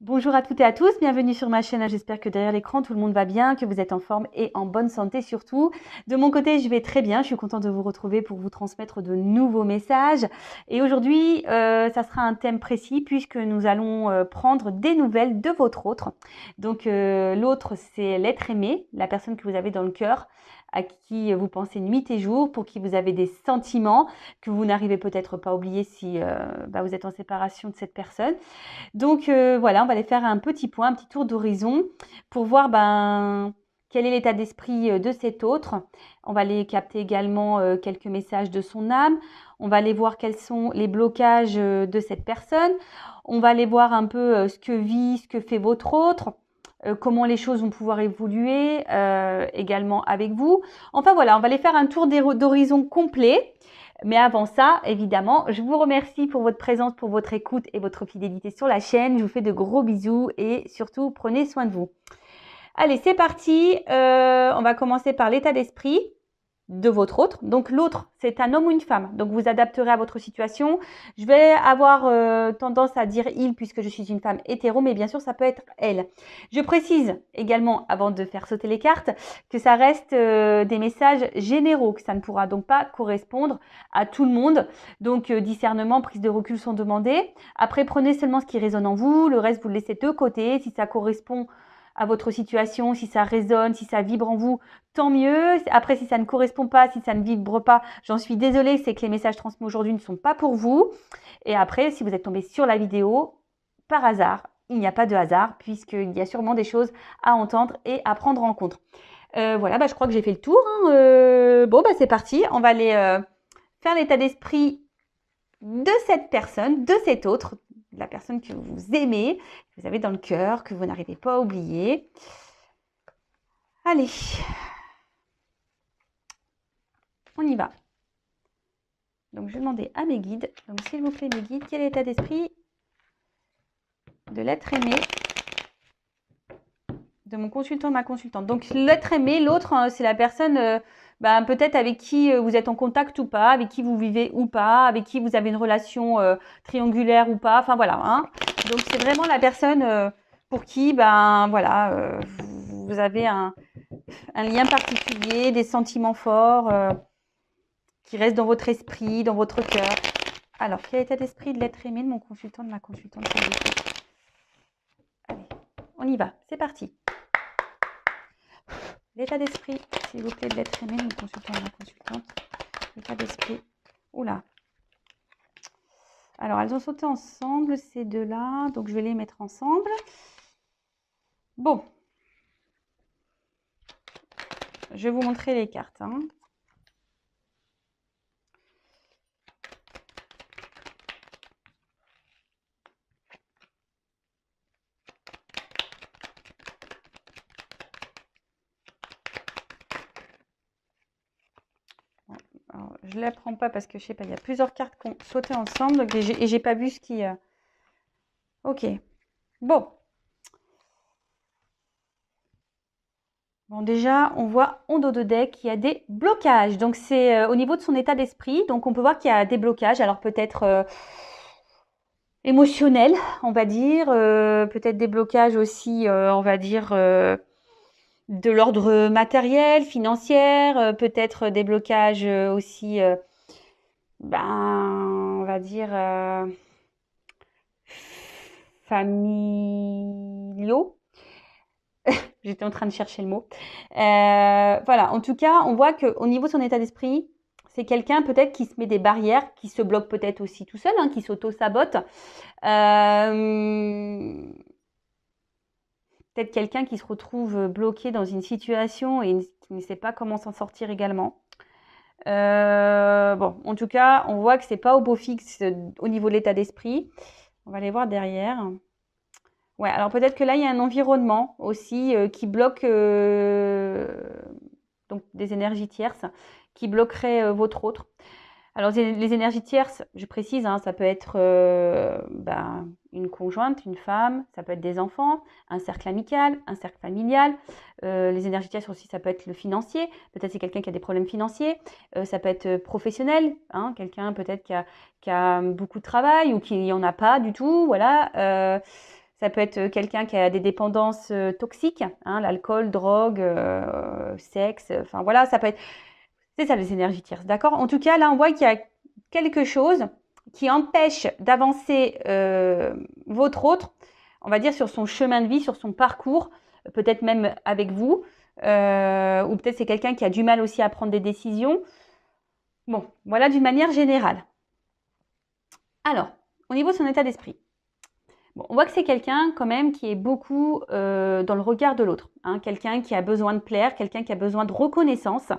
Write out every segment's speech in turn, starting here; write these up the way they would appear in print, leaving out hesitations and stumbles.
Bonjour à toutes et à tous, bienvenue sur ma chaîne. J'espère que derrière l'écran, tout le monde va bien, que vous êtes en forme et en bonne santé surtout. De mon côté, je vais très bien. Je suis contente de vous retrouver pour vous transmettre de nouveaux messages. Et aujourd'hui, ça sera un thème précis puisque nous allons prendre des nouvelles de votre autre. Donc, l'autre, c'est l'être aimé, la personne que vous avez dans le cœur, à qui vous pensez nuit et jour, pour qui vous avez des sentiments que vous n'arrivez peut-être pas à oublier si vous êtes en séparation de cette personne. Donc voilà, on va aller faire un petit point, un petit tour d'horizon pour voir quel est l'état d'esprit de cet autre. On va aller capter également quelques messages de son âme. On va aller voir quels sont les blocages de cette personne. On va aller voir un peu ce que vit, ce que fait votre autre. Comment les choses vont pouvoir évoluer également avec vous. Enfin voilà, on va aller faire un tour d'horizon complet. Mais avant ça, évidemment, je vous remercie pour votre présence, pour votre écoute et votre fidélité sur la chaîne. Je vous fais de gros bisous et surtout, prenez soin de vous. Allez, c'est parti. On va commencer par l'état d'esprit de votre autre. Donc l'autre, c'est un homme ou une femme. Donc vous adapterez à votre situation. Je vais avoir tendance à dire il puisque je suis une femme hétéro, mais bien sûr ça peut être elle. Je précise également, avant de faire sauter les cartes, que ça reste des messages généraux, que ça ne pourra donc pas correspondre à tout le monde. Donc discernement, prise de recul sont demandés. Après, prenez seulement ce qui résonne en vous. Le reste, vous le laissez de côté. Si ça correspond à votre situation, si ça résonne, si ça vibre en vous, tant mieux. Après, si ça ne correspond pas, si ça ne vibre pas, j'en suis désolée, c'est que les messages transmis aujourd'hui ne sont pas pour vous. Et après, si vous êtes tombé sur la vidéo, par hasard, il n'y a pas de hasard, puisqu'il y a sûrement des choses à entendre et à prendre en compte. Voilà, je crois que j'ai fait le tour. C'est parti. On va aller faire l'état d'esprit de cette personne, de cet autre, la personne que vous aimez, que vous avez dans le cœur, que vous n'arrivez pas à oublier. Allez, on y va. Donc, je vais demander à mes guides, donc s'il vous plaît mes guides, quel est l'état d'esprit de l'être aimé de mon consultant, de ma consultante. Donc, l'être aimé, l'autre, c'est la personne peut-être avec qui vous êtes en contact ou pas, avec qui vous vivez ou pas, avec qui vous avez une relation triangulaire ou pas. Enfin, voilà. Hein. Donc, c'est vraiment la personne pour qui, vous avez un lien particulier, des sentiments forts qui restent dans votre esprit, dans votre cœur. Alors, quel est l'état d'esprit de l'être aimé de mon consultant, de ma consultante? Allez, on y va. C'est parti. L'état d'esprit, s'il vous plaît, de l'être aimé, de mon consultant, de ma consultante. L'état d'esprit. Oula. Alors, elles ont sauté ensemble, ces deux-là. Donc, je vais les mettre ensemble. Bon. Je vais vous montrer les cartes. Hein. Alors, je ne les prends pas parce que je sais pas, il y a plusieurs cartes qui ont sauté ensemble et j'ai pas vu ce qui. Ok. Bon. Bon, déjà, on voit en dos de deck qu'il y a des blocages. Donc, c'est au niveau de son état d'esprit. Donc, on peut voir qu'il y a des blocages. Alors, peut-être émotionnels, on va dire. Peut-être des blocages aussi, on va dire, de l'ordre matériel, financier. Peut-être des blocages aussi, on va dire, familiaux. J'étais en train de chercher le mot. Voilà, en tout cas, on voit qu'au niveau de son état d'esprit, c'est quelqu'un peut-être qui se met des barrières, qui se bloque peut-être aussi tout seul, qui s'auto-sabote. Peut-être quelqu'un qui se retrouve bloqué dans une situation et qui ne sait pas comment s'en sortir également. En tout cas, on voit que c'est pas au beau fixe au niveau de l'état d'esprit. On va aller voir derrière. Ouais, alors peut-être que là, il y a un environnement aussi qui bloque donc des énergies tierces qui bloqueraient votre autre. Alors les énergies tierces, je précise, ça peut être une conjointe, une femme, ça peut être des enfants, un cercle amical, un cercle familial. Les énergies tierces aussi, ça peut être le financier. Peut-être c'est quelqu'un qui a des problèmes financiers. Ça peut être professionnel, quelqu'un peut-être qui a beaucoup de travail ou qui n'en a pas du tout. Voilà. Ça peut être quelqu'un qui a des dépendances toxiques, hein, l'alcool, drogue, sexe, enfin voilà, ça peut être... C'est ça les énergies tierces, d'accord? En tout cas, là, on voit qu'il y a quelque chose qui empêche d'avancer votre autre, on va dire, sur son chemin de vie, sur son parcours, peut-être même avec vous, ou peut-être c'est quelqu'un qui a du mal aussi à prendre des décisions. Bon, voilà d'une manière générale. Alors, au niveau de son état d'esprit, bon, on voit que c'est quelqu'un quand même qui est beaucoup dans le regard de l'autre, hein, quelqu'un qui a besoin de plaire, quelqu'un qui a besoin de reconnaissance,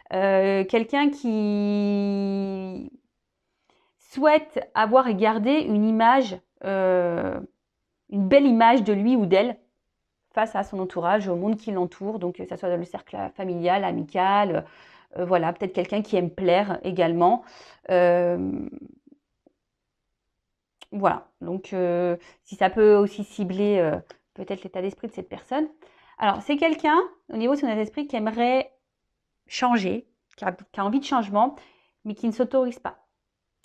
quelqu'un qui souhaite avoir et garder une image, une belle image de lui ou d'elle face à son entourage, au monde qui l'entoure, donc que ça soit dans le cercle familial, amical, voilà, peut-être quelqu'un qui aime plaire également. Voilà, donc si ça peut aussi cibler peut-être l'état d'esprit de cette personne. Alors, c'est quelqu'un, au niveau de son état d'esprit, qui aimerait changer, qui a envie de changement, mais qui ne s'autorise pas.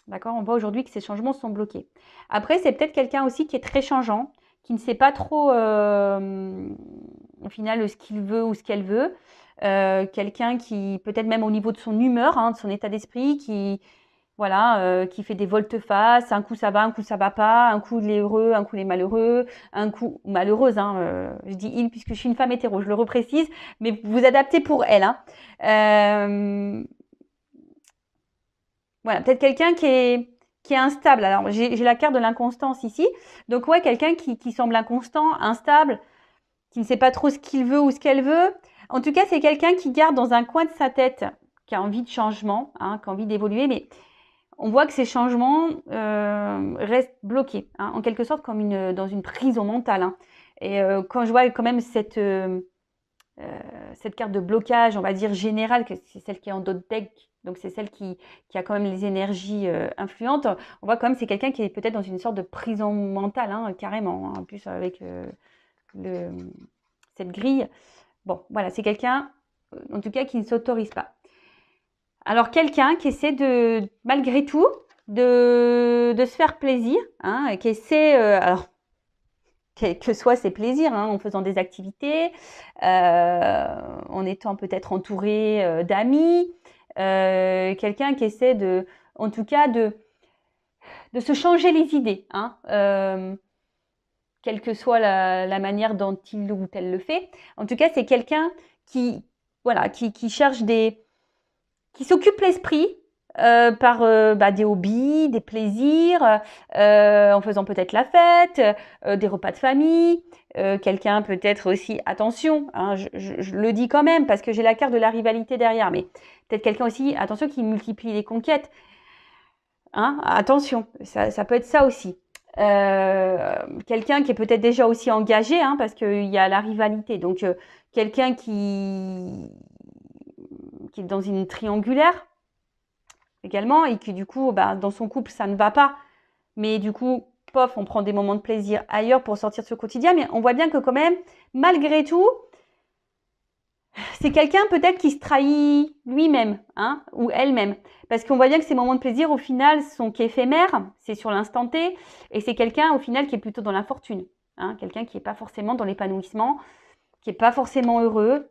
D'accord? On voit aujourd'hui que ces changements sont bloqués. Après, c'est peut-être quelqu'un aussi qui est très changeant, qui ne sait pas trop, au final, ce qu'il veut ou ce qu'elle veut. Quelqu'un qui, peut-être même au niveau de son humeur, hein, de son état d'esprit, qui, voilà, qui fait des volte-face. Un coup ça va, un coup ça va pas. Un coup il est heureux, un coup il est malheureux. Un coup malheureuse, hein, je dis il puisque je suis une femme hétéro, je le reprécise, mais vous adaptez pour elle, hein. Voilà, peut-être quelqu'un qui est instable. Alors, j'ai la carte de l'inconstance ici. Donc, ouais, quelqu'un qui semble inconstant, instable, qui ne sait pas trop ce qu'il veut ou ce qu'elle veut. En tout cas, c'est quelqu'un qui garde dans un coin de sa tête, qui a envie de changement, hein, qui a envie d'évoluer, mais on voit que ces changements restent bloqués, hein, en quelque sorte comme dans une prison mentale, hein. Et quand je vois quand même cette carte de blocage, on va dire générale, que c'est celle qui est en dos de deck, donc c'est celle qui a quand même les énergies influentes, on voit quand même c'est quelqu'un qui est peut-être dans une sorte de prison mentale, hein, carrément, hein, en plus avec cette grille. Bon, voilà, c'est quelqu'un, en tout cas, qui ne s'autorise pas. Alors, quelqu'un qui essaie de, malgré tout, de se faire plaisir, hein, qui essaie, alors, quels que soient ses plaisirs, hein, en faisant des activités, en étant peut-être entouré d'amis, quelqu'un qui essaie de, en tout cas, de se changer les idées, hein, quelle que soit la manière dont il ou elle le fait. En tout cas, c'est quelqu'un qui, voilà, qui cherche qui s'occupe l'esprit par des hobbies, des plaisirs, en faisant peut-être la fête, des repas de famille, quelqu'un peut-être aussi, attention, hein, je le dis quand même parce que j'ai la carte de la rivalité derrière, mais peut-être quelqu'un aussi, attention, qui multiplie les conquêtes, hein, attention, ça peut être ça aussi. Quelqu'un qui est peut-être déjà aussi engagé, hein, parce qu'il y a la rivalité, donc quelqu'un qui est dans une triangulaire, également, et qui du coup, dans son couple, ça ne va pas. Mais du coup, pof, on prend des moments de plaisir ailleurs pour sortir de ce quotidien. Mais on voit bien que quand même, malgré tout, c'est quelqu'un peut-être qui se trahit lui-même, hein, ou elle-même. Parce qu'on voit bien que ces moments de plaisir, au final, sont qu'éphémères, c'est sur l'instant T, et c'est quelqu'un, au final, qui est plutôt dans l'infortune. Hein, quelqu'un qui n'est pas forcément dans l'épanouissement, qui n'est pas forcément heureux.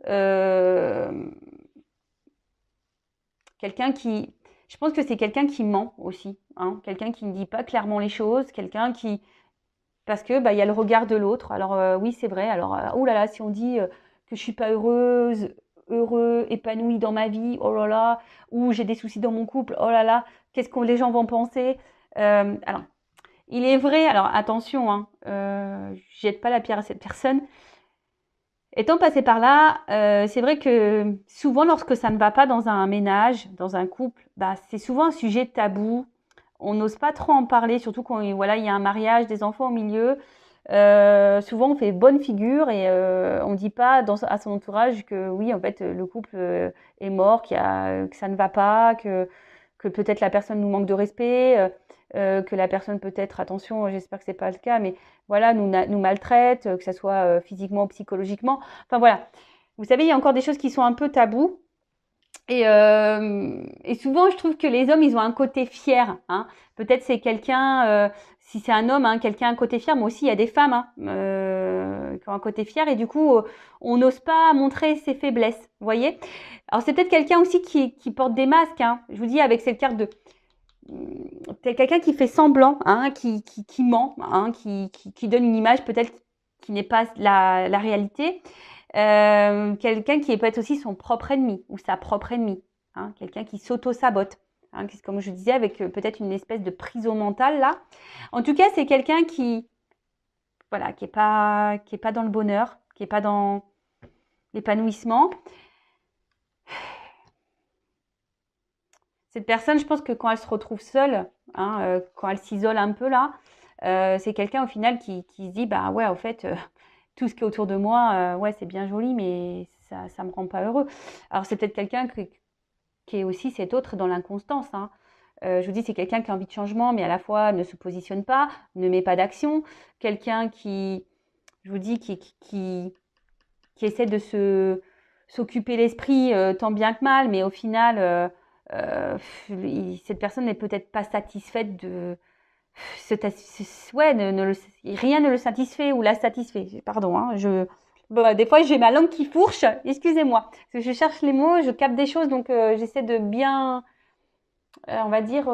Quelqu'un qui... Je pense que c'est quelqu'un qui ment aussi, hein, quelqu'un qui ne dit pas clairement les choses, quelqu'un qui... Parce que y a le regard de l'autre. Alors oui, c'est vrai. Alors, oh là là, si on dit que je suis pas heureuse, heureux, épanouie dans ma vie, oh là là, ou j'ai des soucis dans mon couple, oh là là, qu'est-ce que les gens vont penser? Alors, il est vrai, alors attention, hein, je jette pas la pierre à cette personne. Étant passé par là, c'est vrai que souvent, lorsque ça ne va pas dans un ménage, dans un couple, c'est souvent un sujet tabou. On n'ose pas trop en parler, surtout quand voilà, il y a un mariage, des enfants au milieu. Souvent, on fait bonne figure et on ne dit pas à son entourage que oui, en fait, le couple est mort, que ça ne va pas, que peut-être la personne nous manque de respect, que la personne peut-être, attention, j'espère que c'est pas le cas, mais voilà, nous maltraite, que ce soit physiquement ou psychologiquement. Enfin voilà, vous savez, il y a encore des choses qui sont un peu tabous. Et souvent, je trouve que les hommes, ils ont un côté fier. Hein. Peut-être c'est quelqu'un, si c'est un homme, hein, quelqu'un a un côté fier, mais aussi il y a des femmes hein, qui ont un côté fier. Et du coup, on n'ose pas montrer ses faiblesses. Vous voyez? Alors c'est peut-être quelqu'un aussi qui porte des masques. Hein. Je vous dis, avec cette carte de... C'est quelqu'un qui fait semblant, hein, qui ment, hein, qui donne une image peut-être qui n'est pas la réalité. Quelqu'un qui peut être aussi son propre ennemi ou sa propre ennemie, hein, quelqu'un qui s'auto-sabote, hein, comme je disais, avec peut-être une espèce de prison mentale là. En tout cas, c'est quelqu'un qui, voilà, qui est pas dans le bonheur, qui est pas dans l'épanouissement. Cette personne, je pense que quand elle se retrouve seule, hein, quand elle s'isole un peu là, c'est quelqu'un au final qui se dit bah ouais, au fait, tout ce qui est autour de moi, ouais, c'est bien joli, mais ça me rend pas heureux. Alors c'est peut-être quelqu'un qui est aussi cet autre dans l'inconstance. Hein. Je vous dis, c'est quelqu'un qui a envie de changement, mais à la fois ne se positionne pas, ne met pas d'action. Quelqu'un qui, je vous dis, qui essaie de s'occuper l'esprit tant bien que mal, mais au final, cette personne n'est peut-être pas satisfaite de... Ouais, rien ne le satisfait ou la satisfait. Pardon, hein, bon, des fois j'ai ma langue qui fourche, excusez-moi. Parce que je cherche les mots, je capte des choses, donc j'essaie de bien, on va dire,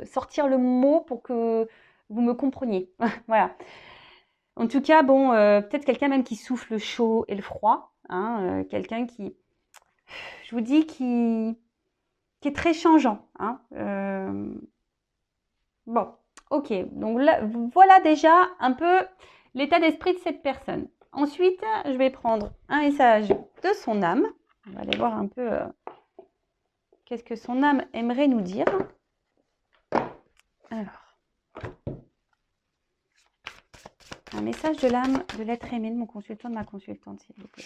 sortir le mot pour que vous me compreniez. Voilà. En tout cas, bon, peut-être quelqu'un même qui souffle le chaud et le froid. Hein, quelqu'un qui, je vous dis, qui est très changeant. Hein, bon, ok. Donc là, voilà déjà un peu l'état d'esprit de cette personne. Ensuite, je vais prendre un message de son âme. On va aller voir un peu qu'est-ce que son âme aimerait nous dire. Alors, un message de l'âme de l'être aimé de mon consultant, de ma consultante, s'il vous plaît.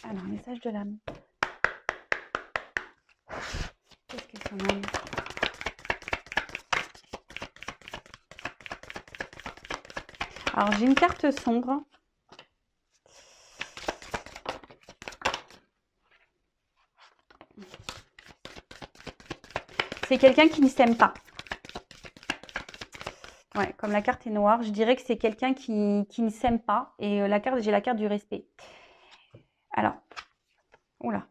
Alors, message de l'âme. Qu'est-ce que son âme? Alors, j'ai une carte sombre. C'est quelqu'un qui ne s'aime pas. Ouais, comme la carte est noire, je dirais que c'est quelqu'un qui ne s'aime pas. Et j'ai la carte du respect. Alors, oula,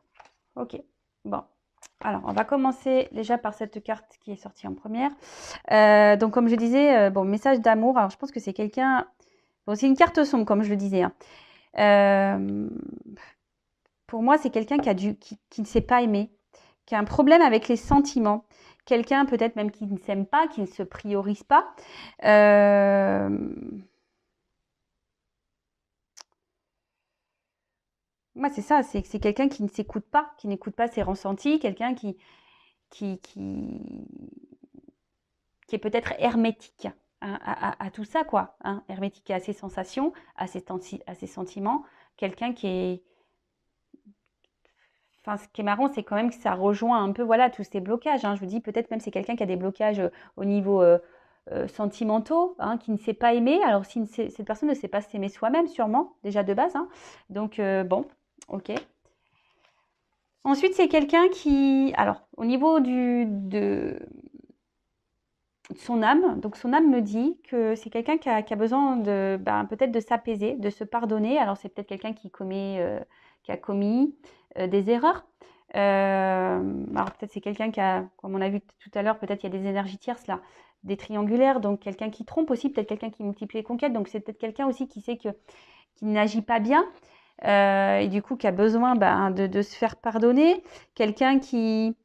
ok, bon. Alors, on va commencer déjà par cette carte qui est sortie en première. Donc, comme je disais, bon, message d'amour. Alors, je pense que c'est quelqu'un... Bon, c'est une carte sombre, comme je le disais. Hein. Pour moi, c'est quelqu'un qui ne sait pas aimer, qui a un problème avec les sentiments. Quelqu'un peut-être même qui ne s'aime pas, qui ne se priorise pas. Moi, c'est ça, c'est quelqu'un qui ne s'écoute pas, qui n'écoute pas ses ressentis, quelqu'un qui est peut-être hermétique à tout ça, quoi. Hein, hermétique à ses sensations, à ses sentiments. Quelqu'un qui est... Enfin, ce qui est marrant, c'est quand même que ça rejoint un peu, voilà, tous ces blocages. Hein. Je vous dis, peut-être même c'est quelqu'un qui a des blocages au niveau sentimentaux, hein, qui ne sait pas aimer. Alors, si cette personne ne sait pas s'aimer soi-même, sûrement, déjà de base. Hein. Donc, bon, ok. Ensuite, c'est quelqu'un qui... Alors, au niveau de son âme, donc son âme me dit que c'est quelqu'un qui a besoin de peut-être de s'apaiser, de se pardonner. Alors, c'est peut-être quelqu'un qui a commis des erreurs. Alors, peut-être c'est quelqu'un qui a, comme on a vu tout à l'heure, peut-être il y a des énergies tierces là, des triangulaires, donc quelqu'un qui trompe aussi, peut-être quelqu'un qui multiplie les conquêtes. Donc, c'est peut-être quelqu'un aussi qui sait qu'il n'agit pas bien. Et du coup qui a besoin de se faire pardonner, quelqu'un qui...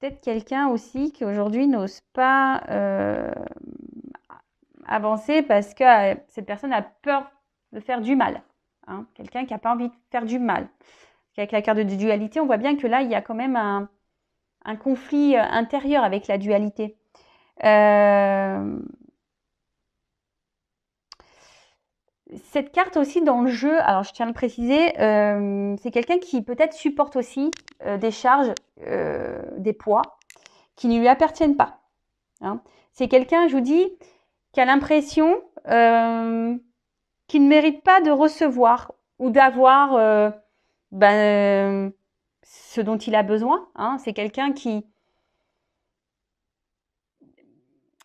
Peut-être quelqu'un aussi qui aujourd'hui n'ose pas avancer parce que cette personne a peur de faire du mal. Hein. Quelqu'un qui n'a pas envie de faire du mal. Avec la carte de dualité, on voit bien que là, il y a quand même un conflit intérieur avec la dualité. Cette carte aussi dans le jeu, alors je tiens à le préciser, c'est quelqu'un qui peut-être supporte aussi des charges, des poids, qui ne lui appartiennent pas. Hein. C'est quelqu'un, je vous dis, qui a l'impression qu'il ne mérite pas de recevoir ou d'avoir ce dont il a besoin. Hein. C'est quelqu'un qui...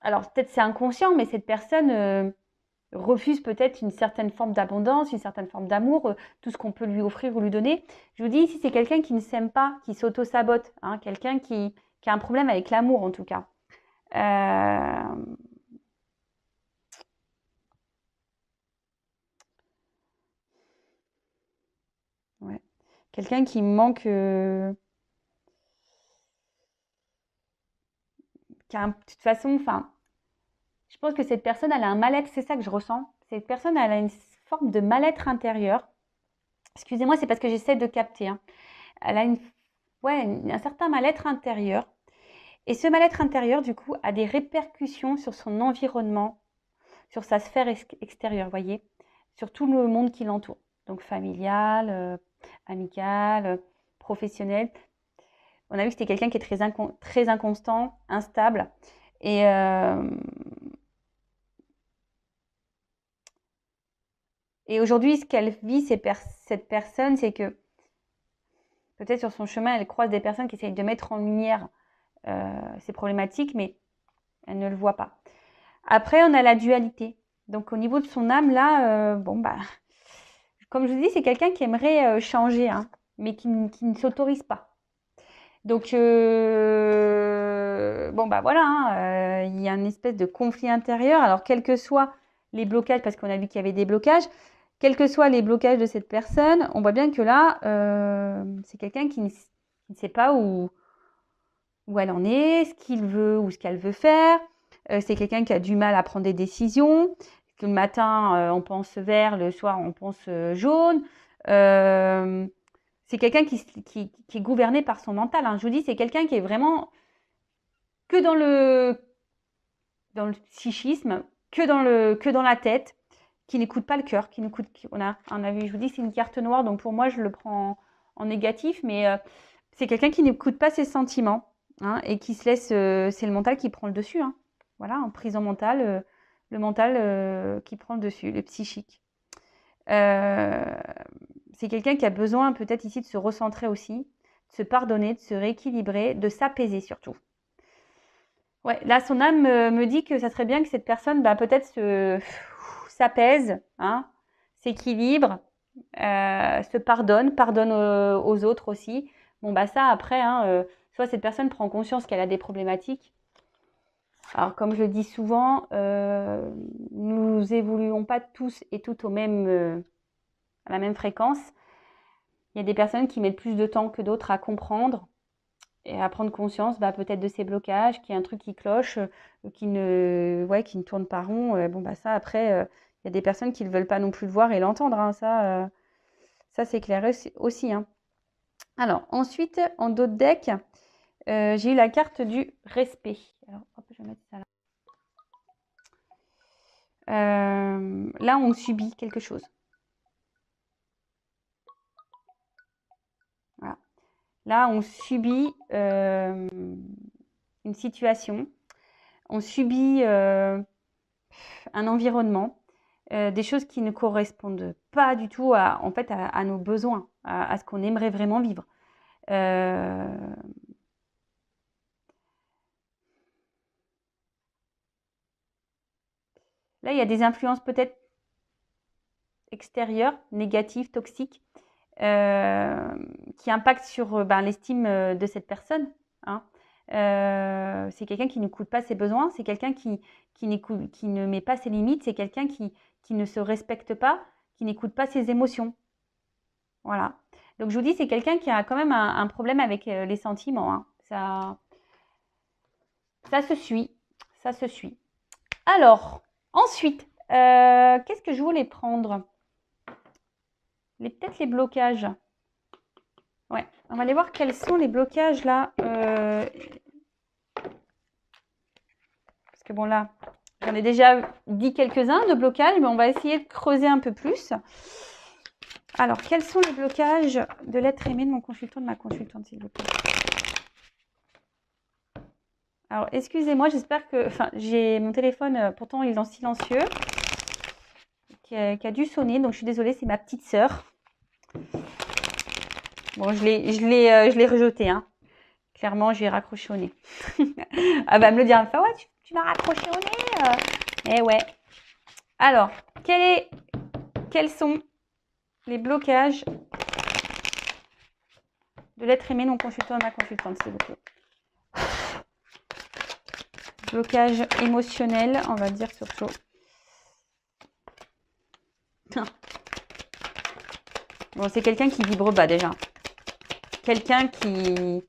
Alors, peut-être c'est inconscient, mais cette personne refuse peut-être une certaine forme d'abondance, une certaine forme d'amour, tout ce qu'on peut lui offrir ou lui donner. Je vous dis ici, c'est quelqu'un qui ne s'aime pas, qui s'auto-sabote, hein, quelqu'un qui a un problème avec l'amour en tout cas. Ouais. Quelqu'un qui manque... de toute façon, enfin, je pense que cette personne, elle a un mal-être, c'est ça que je ressens. Cette personne, elle a une forme de mal-être intérieur. Excusez-moi, c'est parce que j'essaie de capter. Hein. Elle a un certain mal-être intérieur. Et ce mal-être intérieur, du coup, a des répercussions sur son environnement, sur sa sphère extérieure, vous voyez, sur tout le monde qui l'entoure. Donc familial, amical, professionnel. On a vu que c'était quelqu'un qui est très inconstant, instable. Et aujourd'hui, ce qu'elle vit, cette personne, c'est que peut-être sur son chemin, elle croise des personnes qui essayent de mettre en lumière ces problématiques, mais elle ne le voit pas. Après, on a la dualité. Donc, au niveau de son âme, là, comme je vous dis, c'est quelqu'un qui aimerait changer, hein, mais qui ne s'autorise pas. Donc, voilà, hein, il y a une espèce de conflit intérieur. Alors, quels que soient les blocages, parce qu'on a vu qu'il y avait des blocages, quels que soient les blocages de cette personne, on voit bien que là, c'est quelqu'un qui ne sait pas où elle en est, ce qu'il veut ou ce qu'elle veut faire. C'est quelqu'un qui a du mal à prendre des décisions. Le matin, on pense vert, le soir, on pense jaune. C'est quelqu'un qui est gouverné par son mental. Hein. Je vous dis, c'est quelqu'un qui est vraiment que dans le psychisme, que dans la tête, qui n'écoute pas le cœur, on a vu, je vous dis, c'est une carte noire, donc pour moi, je le prends en négatif, mais c'est quelqu'un qui n'écoute pas ses sentiments, hein, et qui se laisse, c'est le mental qui prend le dessus, hein. Voilà, en prison mentale, le mental qui prend le dessus, le psychique. C'est quelqu'un qui a besoin peut-être ici de se recentrer aussi, de se pardonner, de se rééquilibrer, de s'apaiser surtout. Ouais, là, son âme me dit que ça serait bien que cette personne, peut-être s'apaise, hein, s'équilibre, se pardonne aux autres aussi. Bon, ça, après, hein, soit cette personne prend conscience qu'elle a des problématiques. Alors, comme je le dis souvent, nous évoluons pas tous et toutes à la même fréquence. Il y a des personnes qui mettent plus de temps que d'autres à comprendre et à prendre conscience peut-être de ces blocages, qu'il y a un truc qui cloche, qui ne tourne pas rond. Ça, après, il y a des personnes qui ne veulent pas non plus le voir et l'entendre. Hein. Ça c'est clair aussi. Hein. Alors, ensuite, en dos de deck, j'ai eu la carte du respect. Alors, hop, je vais mettre ça là. Là, on subit quelque chose. Voilà. Là, on subit une situation, on subit un environnement, des choses qui ne correspondent pas du tout à nos besoins, à ce qu'on aimerait vraiment vivre. Là, il y a des influences peut-être extérieures, négatives, toxiques, qui impactent sur l'estime de cette personne. Hein. C'est quelqu'un qui n'écoute pas ses besoins, c'est quelqu'un qui ne met pas ses limites, c'est quelqu'un qui ne se respecte pas, qui n'écoute pas ses émotions. Voilà. Donc je vous dis, c'est quelqu'un qui a quand même un problème avec les sentiments. Hein. Ça se suit. Ça se suit. Alors, ensuite, qu'est-ce que je voulais prendre? Peut-être les blocages. Ouais, on va aller voir quels sont les blocages là. Parce que bon là, j'en ai déjà dit quelques-uns de blocages, mais on va essayer de creuser un peu plus. Alors, quels sont les blocages de l'être aimé de mon consultant, de ma consultante, s'il vous plaît? Alors, excusez-moi, j'espère que... Enfin, j'ai mon téléphone, pourtant il est en silencieux, qui a dû sonner, donc je suis désolée, c'est ma petite sœur. Bon, je l'ai rejeté, hein. Clairement, je lui ai raccroché au nez. Elle va me le dire, elle me fait, ouais, tu m'as raccroché au nez. Eh ouais. Alors, quels sont les blocages de l'être aimé non consultant à ma consultante, s'il vous plaît? Blocage émotionnel, on va dire surtout. Bon, c'est quelqu'un qui vibre bas déjà. Quelqu'un qui...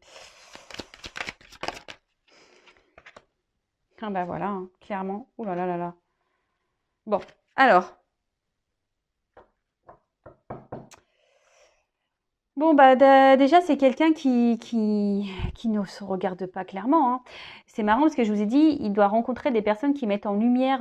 Ah bah voilà, hein, clairement. Ouh là là là là. Bon, alors. Bon, bah déjà, c'est quelqu'un qui ne se regarde pas clairement, hein. C'est marrant parce que je vous ai dit, il doit rencontrer des personnes qui mettent en lumière,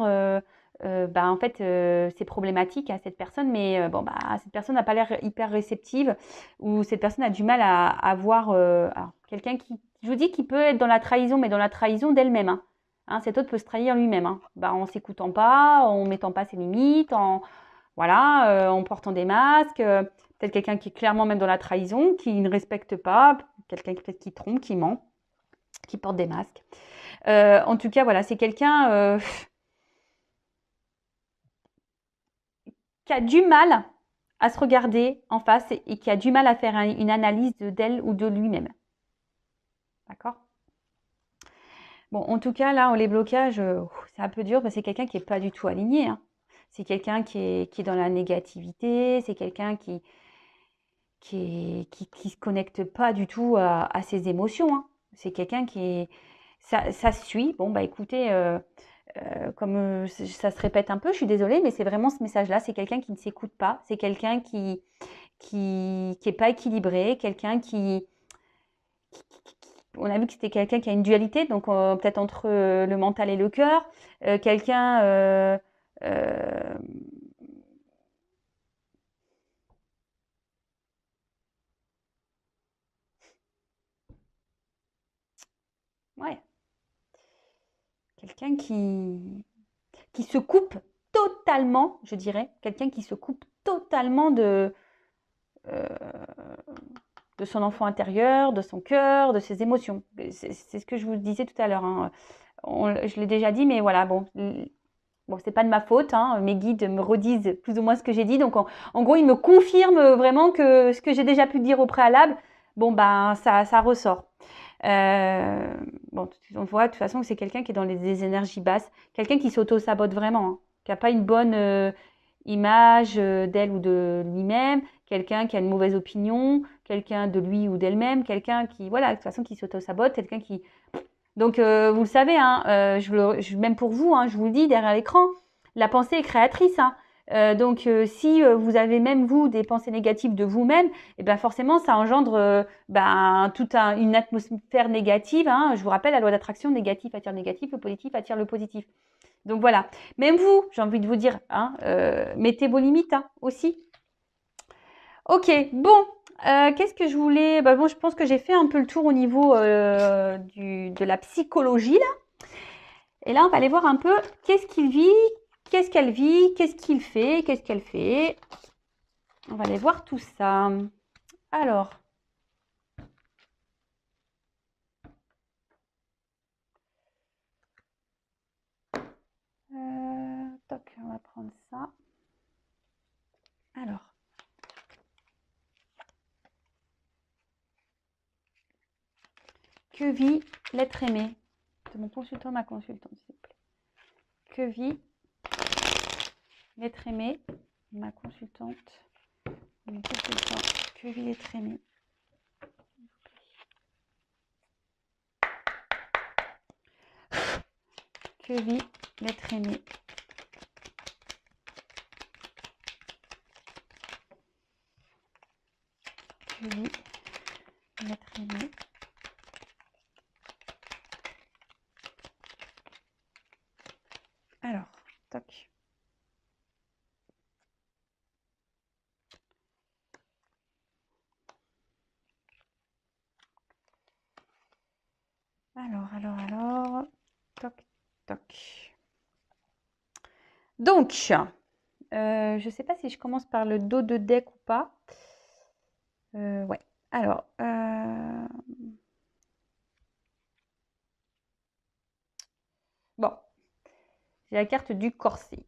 bah, en fait, ces problématiques à cette personne, mais bon, bah, cette personne n'a pas l'air hyper réceptive ou cette personne a du mal à voir alors, quelqu'un qui, je vous dis, qui peut être dans la trahison, mais dans la trahison d'elle-même, hein. Hein, cet autre peut se trahir lui-même, hein. Bah, en s'écoutant pas, en mettant pas ses limites, voilà, en portant des masques. Peut-être quelqu'un qui est clairement même dans la trahison, qui ne respecte pas, quelqu'un peut-être qui trompe, qui ment, qui porte des masques. En tout cas, voilà, c'est quelqu'un qui a du mal à se regarder en face et qui a du mal à faire une analyse d'elle ou de lui-même. D'accord? Bon, en tout cas, là, les blocages, c'est un peu dur parce que c'est quelqu'un qui n'est pas du tout aligné, hein. C'est quelqu'un qui est dans la négativité, c'est quelqu'un qui se connecte pas du tout à ses émotions, hein. C'est quelqu'un qui est... Ça se suit. Bon, bah écoutez, comme ça se répète un peu, je suis désolée, mais c'est vraiment ce message-là. C'est quelqu'un qui ne s'écoute pas. C'est quelqu'un qui est pas équilibré. Quelqu'un on a vu que c'était quelqu'un qui a une dualité, donc peut-être entre le mental et le cœur. Quelqu'un... euh, ouais, quelqu'un qui se coupe totalement, je dirais, quelqu'un qui se coupe totalement euh, de son enfant intérieur, de son cœur, de ses émotions. C'est ce que je vous disais tout à l'heure, hein. Je l'ai déjà dit, mais voilà, bon, c'est pas de ma faute, hein. Mes guides me redisent plus ou moins ce que j'ai dit. Donc, en gros, ils me confirment vraiment que ce que j'ai déjà pu dire au préalable, bon, ben, ça ressort. Euh, bon, on voit de toute façon que c'est quelqu'un qui est dans des énergies basses, quelqu'un qui s'auto-sabote vraiment, hein, qui n'a pas une bonne image d'elle ou de lui-même, quelqu'un qui a une mauvaise opinion, quelqu'un de lui ou d'elle-même, quelqu'un qui, voilà, de toute façon, qui s'auto-sabote, quelqu'un qui... Donc, vous le savez, hein, même pour vous, hein, je vous le dis derrière l'écran, la pensée est créatrice, hein. Donc, si vous avez même vous des pensées négatives de vous-même, et ben forcément, ça engendre toute une atmosphère négative, hein. Je vous rappelle la loi d'attraction, négatif attire négatif, le positif attire le positif. Donc voilà. Même vous, j'ai envie de vous dire, hein, mettez vos limites, hein, aussi. Ok, bon, qu'est-ce que je voulais... Bah, bon, je pense que j'ai fait un peu le tour au niveau de la psychologie, là. Et là, on va aller voir un peu qu'est-ce qu'il vit, qu'est-ce qu'elle vit, qu'est-ce qu'il fait, qu'est-ce qu'elle fait. On va aller voir tout ça. Alors, toc, on va prendre ça. Alors, que vit l'être aimé de mon consultant, ma consultante, s'il vous plaît. Que vit l'être aimé, ma consultante, mon consultant, que vit l'être aimé. Que vit l'être aimé. Que vit l'être aimé. Alors, toc. Alors. Donc, je ne sais pas si je commence par le dos de deck ou pas. Ouais. Alors, bon, j'ai la carte du corset.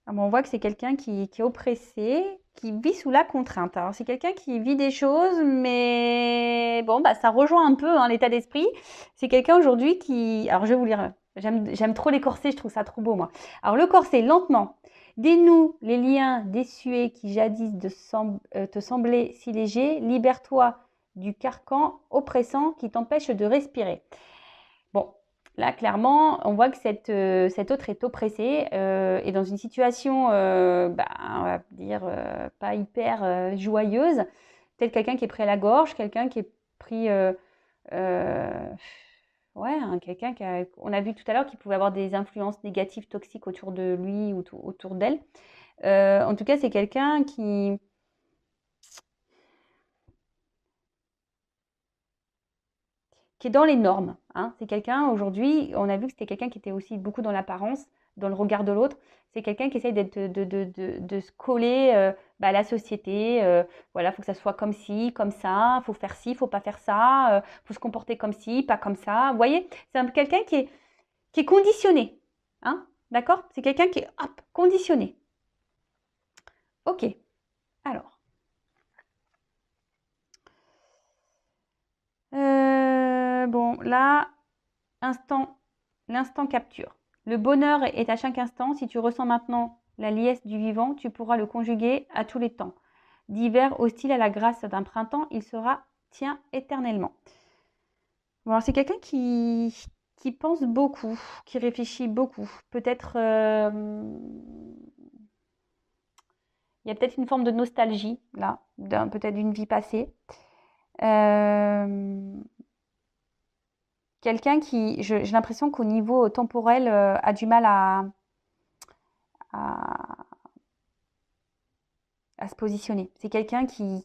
Ah bon, on voit que c'est quelqu'un qui est oppressé, qui vit sous la contrainte. Alors, c'est quelqu'un qui vit des choses, mais bon, bah, ça rejoint un peu hein, l'état d'esprit. C'est quelqu'un aujourd'hui qui... Alors, je vais vous lire. J'aime trop les corsets, je trouve ça trop beau, moi. Alors, le corset, lentement, dénoue les liens désuets qui jadis te semblaient si légers. Libère-toi du carcan oppressant qui t'empêche de respirer. Bon, là, clairement, on voit que cet autre est oppressé et dans une situation, bah, on va dire, pas hyper joyeuse, tel quelqu'un qui est pris à la gorge, quelqu'un qui est pris, euh, ouais, hein, quelqu'un on a vu tout à l'heure qu'il pouvait avoir des influences négatives, toxiques autour de lui ou autour d'elle. En tout cas, c'est quelqu'un qui est dans les normes. Hein. C'est quelqu'un, aujourd'hui, on a vu que c'était quelqu'un qui était aussi beaucoup dans l'apparence, dans le regard de l'autre. C'est quelqu'un qui essaye de se coller bah, à la société. Voilà, il faut que ça soit comme ci, comme ça, il faut faire ci, il ne faut pas faire ça, il faut se comporter comme ci, pas comme ça. Vous voyez, c'est quelqu'un qui est conditionné. Hein. D'accord. C'est quelqu'un qui est hop, conditionné. Ok, alors. Bon, là, l'instant capture. Le bonheur est à chaque instant. Si tu ressens maintenant la liesse du vivant, tu pourras le conjuguer à tous les temps. D'hiver hostile à la grâce d'un printemps, il sera tien éternellement. Bon, alors c'est quelqu'un qui pense beaucoup, qui réfléchit beaucoup. Peut-être, il y a peut-être une forme de nostalgie, là, peut-être d'une vie passée. Quelqu'un qui, j'ai l'impression qu'au niveau temporel, a du mal à, à se positionner. C'est quelqu'un qui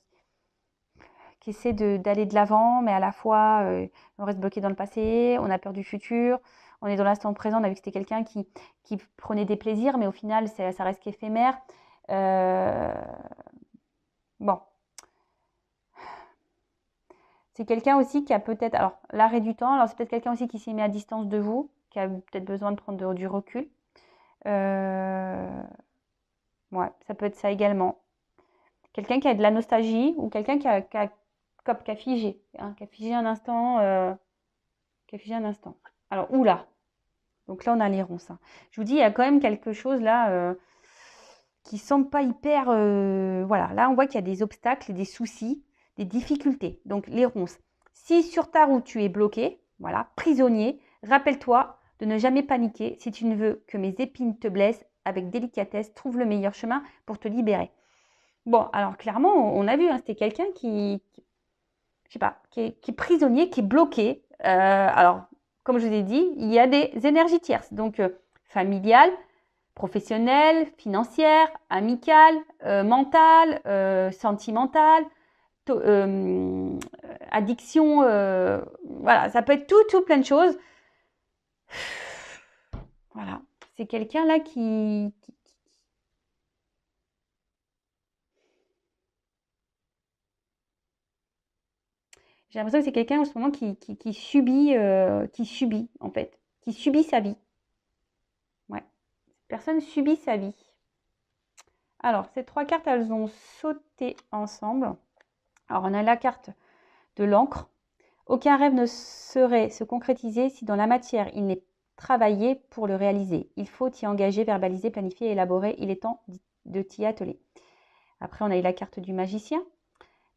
essaie d'aller de l'avant, mais à la fois, on reste bloqué dans le passé, on a peur du futur, on est dans l'instant présent. On a vu que c'était quelqu'un qui prenait des plaisirs, mais au final, ça reste qu'éphémère. Euh, bon. C'est quelqu'un aussi qui a peut-être, alors l'arrêt du temps, alors c'est peut-être quelqu'un aussi qui s'est mis à distance de vous, qui a peut-être besoin de prendre du recul. Ouais, ça peut être ça également. Quelqu'un qui a de la nostalgie ou quelqu'un qui a figé, hein, qui a figé un instant, qui a figé un instant. Alors, oula. Donc là, on a les ronces. Hein. Je vous dis, il y a quand même quelque chose là qui semble pas hyper. Voilà, là, on voit qu'il y a des obstacles, des soucis, des difficultés. Donc, les ronces. Si sur ta route tu es bloqué, voilà, prisonnier, rappelle-toi de ne jamais paniquer. Si tu ne veux que mes épines te blessent, avec délicatesse, trouve le meilleur chemin pour te libérer. Bon, alors clairement, on a vu, hein, c'était quelqu'un je sais pas, qui est prisonnier, qui est bloqué. Alors, comme je vous ai dit, il y a des énergies tierces, donc familiales, professionnelles, financières, amicales, mentales, sentimentales, addiction, voilà, ça peut être tout plein de choses. Voilà, c'est quelqu'un là j'ai l'impression que c'est quelqu'un en ce moment qui subit en fait, qui subit sa vie. Ouais, cette personne subit sa vie. Alors, ces trois cartes, elles ont sauté ensemble. Alors, on a la carte de l'encre. Aucun rêve ne saurait se concrétiser si dans la matière, il n'est travaillé pour le réaliser. Il faut y engager, verbaliser, planifier, élaborer. Il est temps de t'y atteler. Après, on a eu la carte du magicien.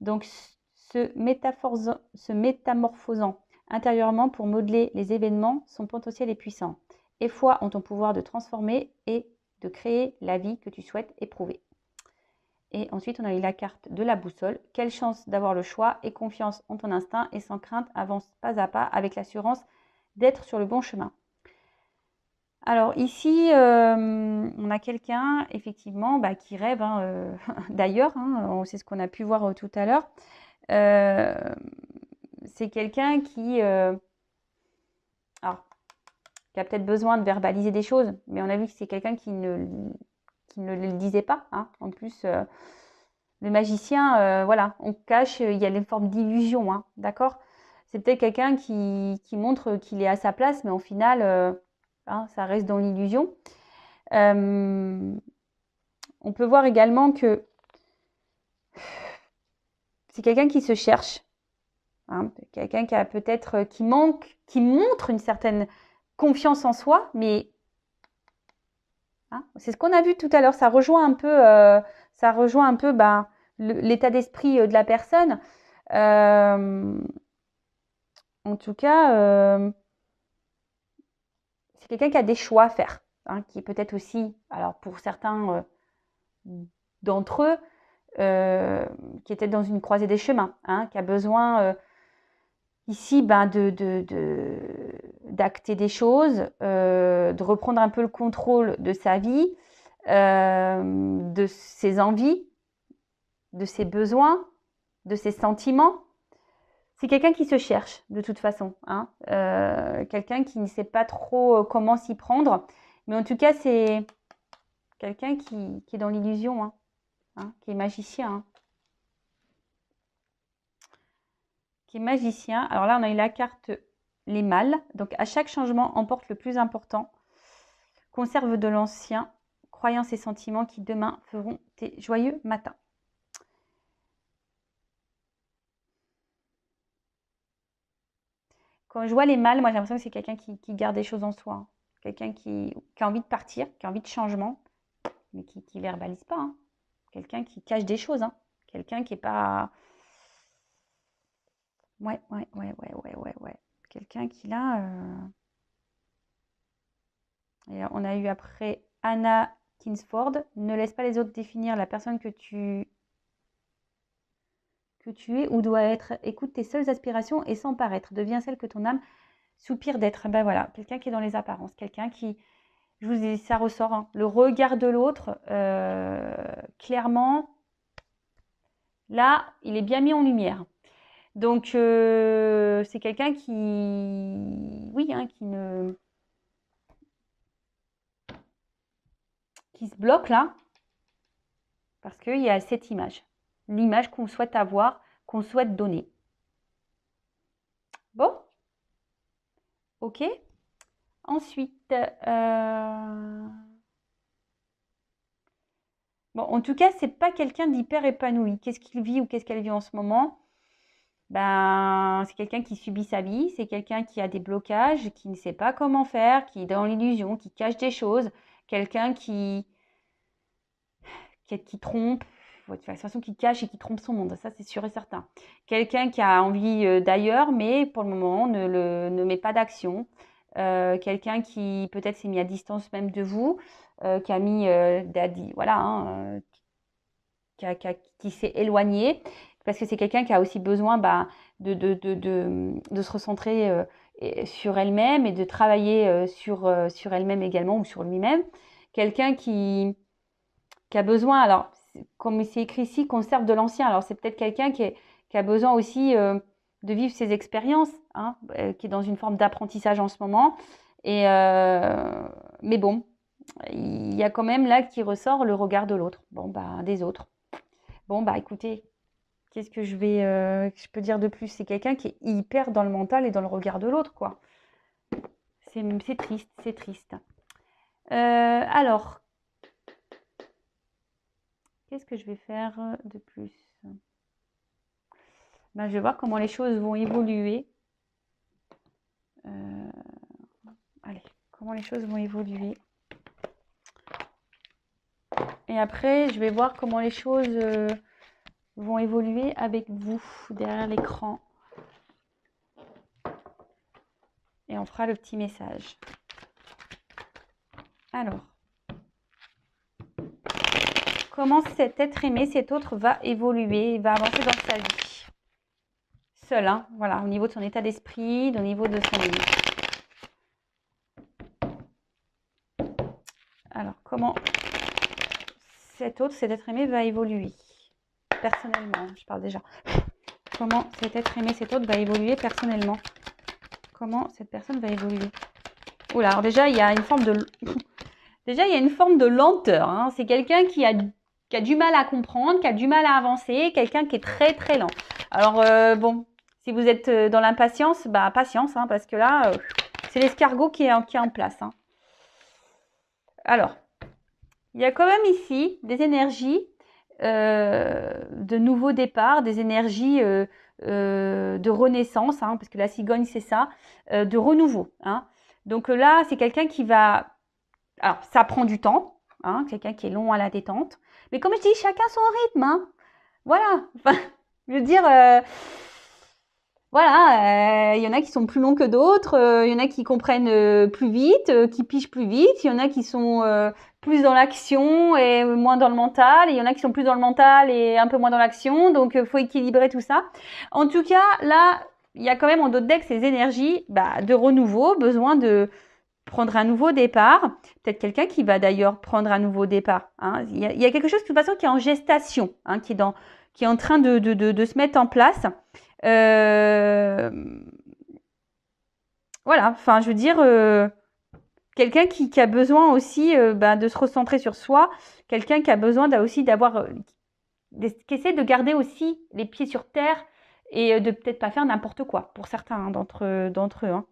Donc, se métamorphosant intérieurement pour modeler les événements, son potentiel est puissant. Et foi en ton pouvoir de transformer et de créer la vie que tu souhaites éprouver. Et ensuite, on a eu la carte de la boussole. Quelle chance d'avoir le choix et confiance en ton instinct et sans crainte, avance pas à pas avec l'assurance d'être sur le bon chemin. Alors ici, on a quelqu'un effectivement bah, qui rêve hein, d'ailleurs, hein, c'est ce qu'on a pu voir tout à l'heure. C'est quelqu'un qui... alors, qui a peut-être besoin de verbaliser des choses, mais on a vu que c'est quelqu'un qui ne le disait pas. Hein. En plus, le magicien, voilà, on cache, il y a une forme d'illusion, hein, d'accord? C'est peut-être quelqu'un qui montre qu'il est à sa place, mais au final, hein, ça reste dans l'illusion. On peut voir également que c'est quelqu'un qui se cherche, hein, quelqu'un qui a peut-être qui montre une certaine confiance en soi, mais hein, c'est ce qu'on a vu tout à l'heure. Ça rejoint un peu ben, l'état d'esprit de la personne. En tout cas, c'est quelqu'un qui a des choix à faire, hein, qui est peut-être aussi, alors pour certains d'entre eux, qui était dans une croisée des chemins, hein, qui a besoin ici ben, d'acter des choses, de reprendre un peu le contrôle de sa vie, de ses envies, de ses besoins, de ses sentiments. C'est quelqu'un qui se cherche de toute façon, hein, quelqu'un qui ne sait pas trop comment s'y prendre, mais en tout cas c'est quelqu'un qui est dans l'illusion, hein, hein, qui est magicien. Hein. Qui est magicien. Alors là, on a eu la carte les mâles. Donc, à chaque changement, emporte le plus important. Conserve de l'ancien, croyances et sentiments qui demain feront tes joyeux matins. Quand je vois les mâles, moi j'ai l'impression que c'est quelqu'un qui garde des choses en soi. Hein. Quelqu'un qui a envie de partir, qui a envie de changement, mais qui ne verbalise pas. Hein. Quelqu'un qui cache des choses. Hein. Quelqu'un qui n'est pas... Ouais. Quelqu'un qui là... Et on a eu après Anna Kingsford. Ne laisse pas les autres définir la personne que tu es ou dois être. Écoute tes seules aspirations et sans paraître. Deviens celle que ton âme soupire d'être. Ben voilà, quelqu'un qui est dans les apparences. Quelqu'un qui, je vous dis, ça ressort. Hein, le regard de l'autre, clairement, là, il est bien mis en lumière. Donc, c'est quelqu'un qui, oui, hein, qui se bloque là, parce qu'il y a cette image. L'image qu'on souhaite avoir, qu'on souhaite donner. Bon, ok. Ensuite, bon, en tout cas, c'est pas quelqu'un d'hyper épanoui. Qu'est-ce qu'il vit ou qu'est-ce qu'elle vit en ce moment? Ben, c'est quelqu'un qui subit sa vie, c'est quelqu'un qui a des blocages, qui ne sait pas comment faire, qui est dans l'illusion, qui cache des choses, quelqu'un qui trompe, de toute façon qui cache et qui trompe son monde, ça c'est sûr et certain. Quelqu'un qui a envie d'ailleurs, mais pour le moment ne met pas d'action. Quelqu'un qui peut-être s'est mis à distance même de vous, qui a mis, voilà, hein, qui s'est éloigné, parce que c'est quelqu'un qui a aussi besoin de se recentrer sur elle-même et de travailler sur elle-même également ou sur lui-même. Quelqu'un qui a besoin, alors comme c'est écrit ici, conserve de l'ancien. Alors c'est peut-être quelqu'un qui a besoin aussi de vivre ses expériences, hein, qui est dans une forme d'apprentissage en ce moment. Et mais bon, il y a quand même là qui ressort le regard de l'autre, des autres. Bon écoutez, qu'est-ce que je peux dire de plus? C'est quelqu'un qui est hyper dans le mental et dans le regard de l'autre, quoi. C'est triste, c'est triste. Alors, qu'est-ce que je vais faire de plus? Je vais voir comment les choses vont évoluer. Allez, comment les choses vont évoluer. Et après, je vais voir comment les choses vont évoluer avec vous derrière l'écran. Et on fera le petit message. Alors, comment cet être aimé, cet autre va évoluer, va avancer dans sa vie. Seul, hein, voilà, au niveau de son état d'esprit, au niveau de son... Alors, comment cet être aimé va évoluer personnellement, je parle déjà. Comment cet être aimé, cet autre va évoluer personnellement. Comment cette personne va évoluer. Oula, alors déjà, il y a une forme de... Déjà, il y a une forme de lenteur. Hein. C'est quelqu'un qui a du mal à comprendre, qui a du mal à avancer, quelqu'un qui est très très lent. Alors, bon, si vous êtes dans l'impatience, bah patience, hein, parce que là, c'est l'escargot qui est en place. Hein. Alors, il y a quand même ici des énergies de nouveau départ, des énergies de renaissance, hein, parce que la cigogne, c'est ça, de renouveau. Hein. Donc là, c'est quelqu'un qui va... Alors, ça prend du temps, hein, quelqu'un qui est long à la détente. Mais comme je dis, chacun son rythme. Hein. Voilà. Enfin, je veux dire, voilà, il y en a qui sont plus longs que d'autres, il y en a qui comprennent plus vite, qui pigent plus vite, il y en a qui sont plus dans l'action et moins dans le mental, et il y en a qui sont plus dans le mental et un peu moins dans l'action, donc il faut équilibrer tout ça. En tout cas, là, il y a quand même en d'autres decks ces énergies de renouveau, besoin de prendre un nouveau départ. Peut-être quelqu'un qui va d'ailleurs prendre un nouveau départ. Hein. Il y a quelque chose de toute façon qui est en gestation, hein, qui est en train de se mettre en place. Voilà, enfin, je veux dire, quelqu'un qui a besoin aussi de se recentrer sur soi, quelqu'un qui a besoin aussi d'avoir, qui essaie de garder aussi les pieds sur terre et de peut-être pas faire n'importe quoi pour certains hein, d'entre eux. Hein.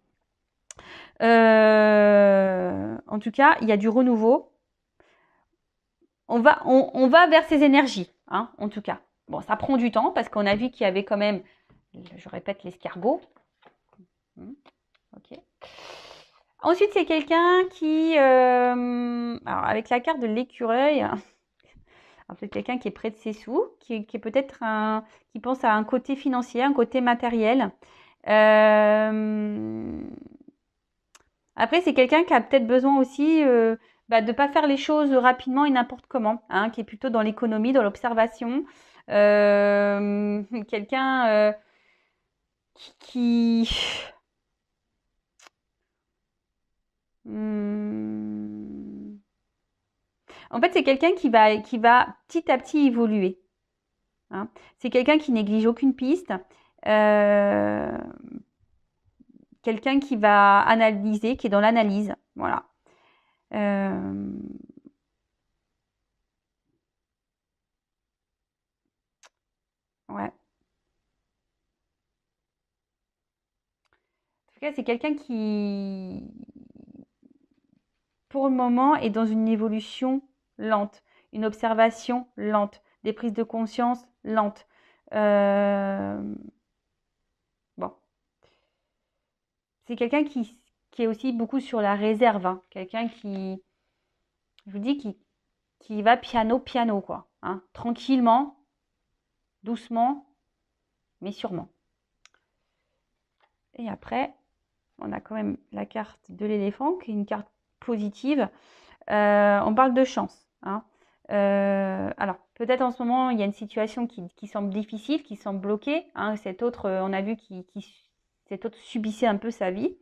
En tout cas, il y a du renouveau. On va vers ces énergies, hein, en tout cas. Bon, ça prend du temps parce qu'on a vu qu'il y avait quand même, je répète, l'escargot. Ok. Ensuite, c'est quelqu'un qui, alors avec la carte de l'écureuil, c'est quelqu'un qui est près de ses sous, qui est peut-être qui pense à un côté financier, un côté matériel. Après, c'est quelqu'un qui a peut-être besoin aussi de ne pas faire les choses rapidement et n'importe comment, hein, qui est plutôt dans l'économie, dans l'observation. Quelqu'un qui... En fait, c'est quelqu'un qui va petit à petit évoluer. Hein. C'est quelqu'un qui néglige aucune piste. Quelqu'un qui va analyser, qui est dans l'analyse. Voilà. Ouais. En tout cas, c'est quelqu'un qui, pour le moment, est dans une évolution lente, une observation lente, des prises de conscience lentes. Bon. C'est quelqu'un qui est aussi beaucoup sur la réserve. Hein. Quelqu'un qui, je vous dis, qui va piano, piano, quoi. Hein. Tranquillement, doucement, mais sûrement. Et après, on a quand même la carte de l'éléphant, qui est une carte positive. On parle de chance. Hein. Alors, peut-être en ce moment, il y a une situation qui semble difficile, qui semble bloquée. Hein. Cet autre, on a vu cet autre subissait un peu sa vie.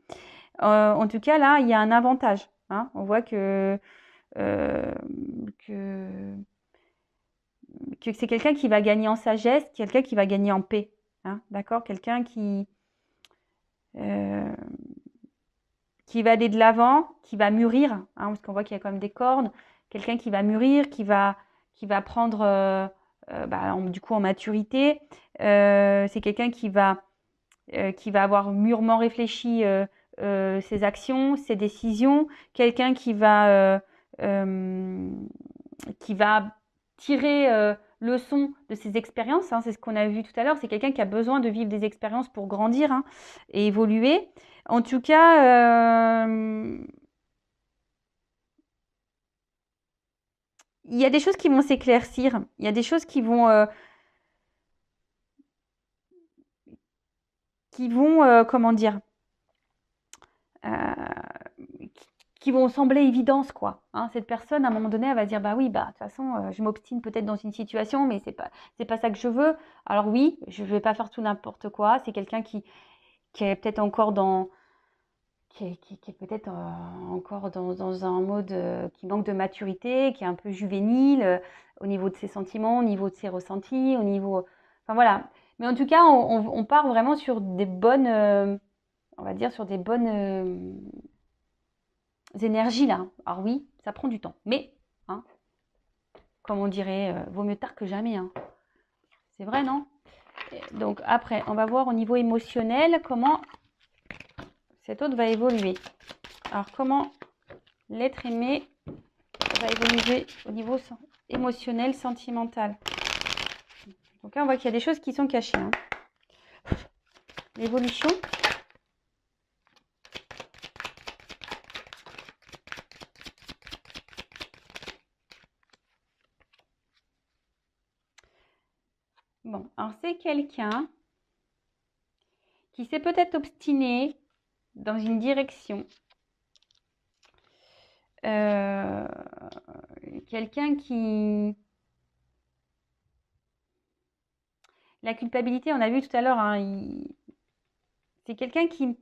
En tout cas, là, il y a un avantage. Hein. On voit que c'est quelqu'un qui va gagner en sagesse, quelqu'un qui va gagner en paix. Hein. D'accord? Quelqu'un qui va aller de l'avant, qui va mûrir, hein, parce qu'on voit qu'il y a quand même des cornes, quelqu'un qui va mûrir, qui va prendre du coup en maturité. C'est quelqu'un qui va avoir mûrement réfléchi ses actions, ses décisions, quelqu'un qui va tirer leçon de ses expériences, hein, c'est ce qu'on a vu tout à l'heure, c'est quelqu'un qui a besoin de vivre des expériences pour grandir hein, et évoluer. En tout cas, il y a des choses qui vont s'éclaircir, il y a des choses qui vont comment dire, euh, qui vont sembler évidence quoi. Hein, cette personne, à un moment donné, elle va dire bah oui, bah de toute façon, je m'obstine peut-être dans une situation, mais c'est pas ça que je veux. Alors oui, je vais pas faire tout n'importe quoi. C'est quelqu'un qui est peut-être encore qui est peut-être encore dans un mode qui manque de maturité, qui est un peu juvénile au niveau de ses sentiments, au niveau de ses ressentis, au niveau, enfin voilà. Mais en tout cas, on part vraiment sur des bonnes, on va dire sur des bonnes énergies là. Alors oui, ça prend du temps, mais, hein, comme on dirait, vaut mieux tard que jamais, hein. C'est vrai, non? Donc après, on va voir au niveau émotionnel comment cet autre va évoluer. Alors comment l'être aimé va évoluer au niveau émotionnel, sentimental. Donc là, on voit qu'il y a des choses qui sont cachées, hein. L'évolution. Bon, alors c'est quelqu'un qui s'est peut-être obstiné dans une direction. Quelqu'un qui... La culpabilité, on a vu tout à l'heure, hein, c'est quelqu'un qui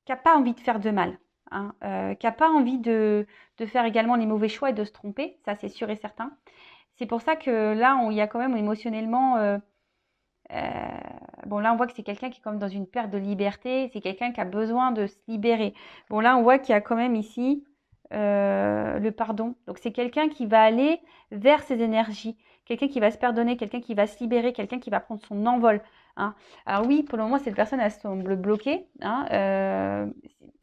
n'a pas envie de faire de mal, hein, qui n'a pas envie de faire également les mauvais choix et de se tromper, ça c'est sûr et certain. C'est pour ça que là, il y a quand même émotionnellement... bon, là, on voit que c'est quelqu'un qui est comme dans une perte de liberté. C'est quelqu'un qui a besoin de se libérer. Bon, là, on voit qu'il y a quand même ici le pardon. Donc, c'est quelqu'un qui va aller vers ses énergies. Quelqu'un qui va se pardonner, quelqu'un qui va se libérer, quelqu'un qui va prendre son envol, hein. Alors oui, pour le moment, cette personne, elle semble bloquée, hein.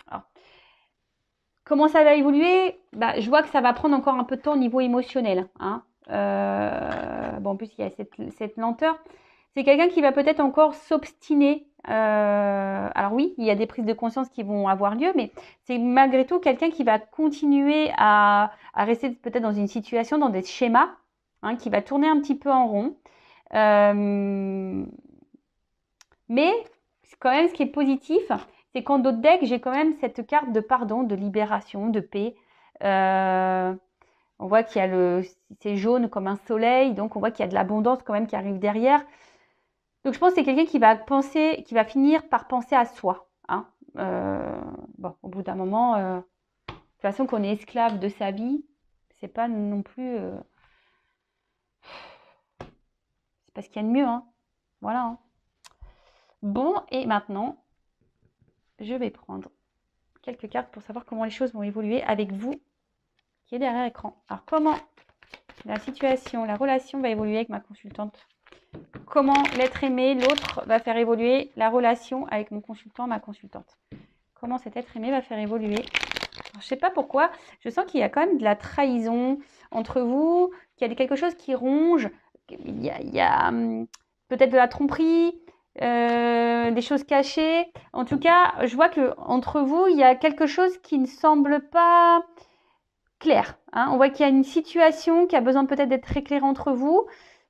Alors, comment ça va évoluer? Bah, je vois que ça va prendre encore un peu de temps au niveau émotionnel, hein. Bon, en plus, il y a cette lenteur. C'est quelqu'un qui va peut-être encore s'obstiner. Alors oui, il y a des prises de conscience qui vont avoir lieu, mais c'est malgré tout quelqu'un qui va continuer à rester peut-être dans une situation, dans des schémas, hein, qui va tourner un petit peu en rond. Mais quand même, ce qui est positif, c'est qu'en d'autres decks, j'ai quand même cette carte de pardon, de libération, de paix. On voit qu'il y a c'est jaune comme un soleil, donc on voit qu'il y a de l'abondance quand même qui arrive derrière. Donc je pense que c'est quelqu'un qui va finir par penser à soi, hein. Bon, au bout d'un moment, de toute façon qu'on est esclave de sa vie, c'est pas non plus, c'est pas ce qu'il y a de mieux, hein. Voilà, hein. Bon, et maintenant, je vais prendre quelques cartes pour savoir comment les choses vont évoluer avec vous qui est derrière l'écran. Alors comment la situation, la relation va évoluer avec ma consultante? Comment l'être aimé, l'autre, va faire évoluer la relation avec mon consultant, ma consultante? Comment cet être aimé va faire évoluer? Alors, je ne sais pas pourquoi, je sens qu'il y a quand même de la trahison entre vous, qu'il y a quelque chose qui ronge, il y a peut-être de la tromperie, des choses cachées. En tout cas, je vois qu'entre vous, il y a quelque chose qui ne semble pas clair, hein. On voit qu'il y a une situation qui a besoin peut-être d'être éclairée entre vous,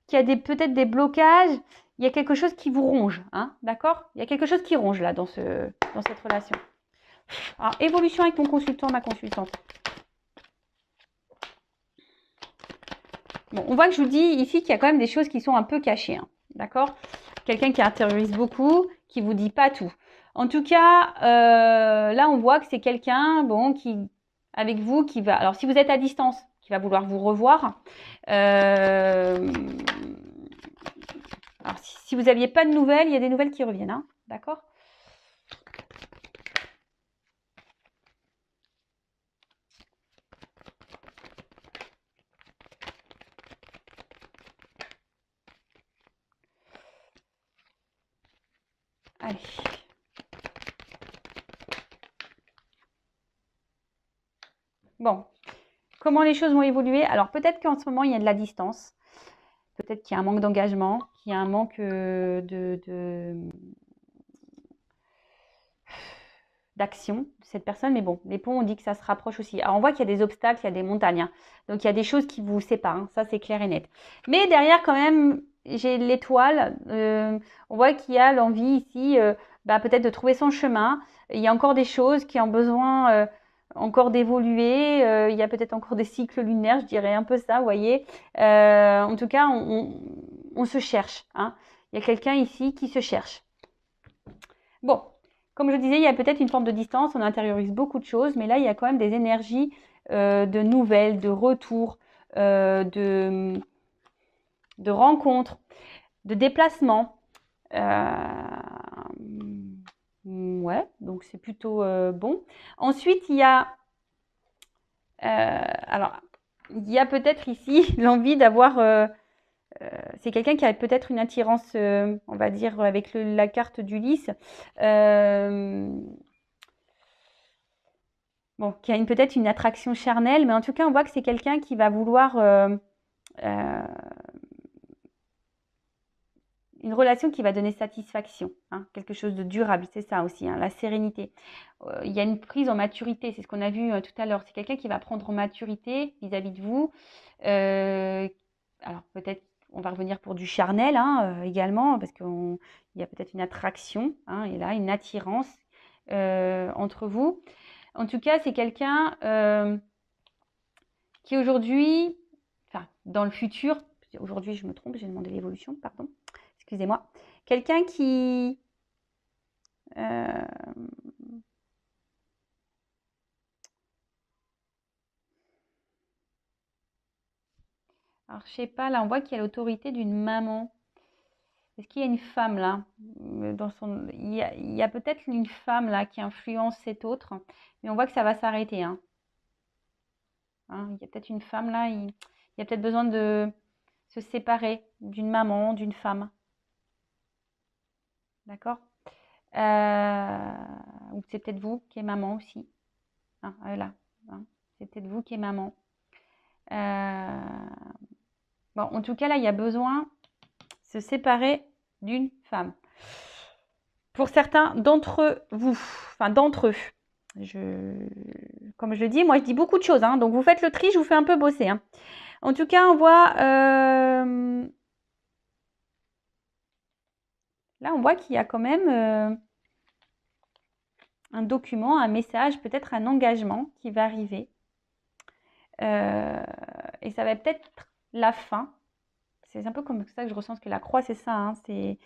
qu'il y a peut-être des blocages, il y a quelque chose qui vous ronge, hein, d'accord? Il y a quelque chose qui ronge là dans cette relation. Alors, évolution avec mon consultant, ma consultante. Bon, on voit que je vous dis ici qu'il y a quand même des choses qui sont un peu cachées, hein, d'accord? Quelqu'un qui intériorise beaucoup, qui vous dit pas tout. En tout cas, là, on voit que c'est quelqu'un, bon, avec vous, qui va... Alors, si vous êtes à distance, qui va vouloir vous revoir. Alors, si vous n'aviez pas de nouvelles, il y a des nouvelles qui reviennent, hein, d'accord? Allez. Bon, comment les choses vont évoluer? Alors, peut-être qu'en ce moment, il y a de la distance. Peut-être qu'il y a un manque d'engagement, qu'il y a un manque d'action de cette personne. Mais bon, les ponts, on dit que ça se rapproche aussi. Alors, on voit qu'il y a des obstacles, il y a des montagnes, hein. Donc, il y a des choses qui vous séparent, hein. Ça, c'est clair et net. Mais derrière, quand même, j'ai l'étoile. On voit qu'il y a l'envie ici, peut-être de trouver son chemin. Il y a encore des choses qui ont besoin encore d'évoluer. Il y a peut-être encore des cycles lunaires, je dirais un peu ça, vous voyez. En tout cas, on se cherche, hein. Il y a quelqu'un ici qui se cherche. Bon, comme je disais, il y a peut-être une forme de distance, on intériorise beaucoup de choses, mais là, il y a quand même des énergies de nouvelles, de retours, de rencontres, de déplacements. Ouais, donc c'est plutôt bon. Ensuite, il y a, alors, il y a peut-être ici l'envie d'avoir, c'est quelqu'un qui a peut-être une attirance, on va dire, avec la carte d'Ulysse. Bon, qui a peut-être une attraction charnelle, mais en tout cas, on voit que c'est quelqu'un qui va vouloir euh, une relation qui va donner satisfaction, hein, quelque chose de durable, c'est ça aussi, hein, la sérénité. Il y a une prise en maturité, c'est ce qu'on a vu tout à l'heure. C'est quelqu'un qui va prendre en maturité vis-à-vis de vous. Euh, alors peut-être on va revenir pour du charnel hein, également, parce qu'il y a peut-être une attraction, hein, et là, une attirance entre vous. En tout cas, c'est quelqu'un qui aujourd'hui, enfin dans le futur, aujourd'hui je me trompe, j'ai demandé l'évolution, pardon, excusez-moi, quelqu'un qui euh, alors je sais pas, là on voit qu'il y a l'autorité d'une maman. Est-ce qu'il y a une femme là il y a peut-être une femme là qui influence cet autre, mais on voit que ça va s'arrêter. Hein. Hein, il y a peut-être une femme là, il y a peut-être besoin de se séparer d'une maman, d'une femme. D'accord. Ou c'est peut-être vous qui est maman aussi. Hein, là. Hein, c'est peut-être vous qui est maman. Bon, en tout cas, là, il y a besoin de se séparer d'une femme. Pour certains d'entre vous, enfin d'entre eux, comme je le dis, moi je dis beaucoup de choses, hein, donc vous faites le tri, je vous fais un peu bosser. Hein. En tout cas, on voit, là on voit qu'il y a quand même un document, un message, peut-être un engagement qui va arriver. Et ça va peut-être la fin. C'est un peu comme ça que je ressens que la croix, c'est ça. Hein, c'est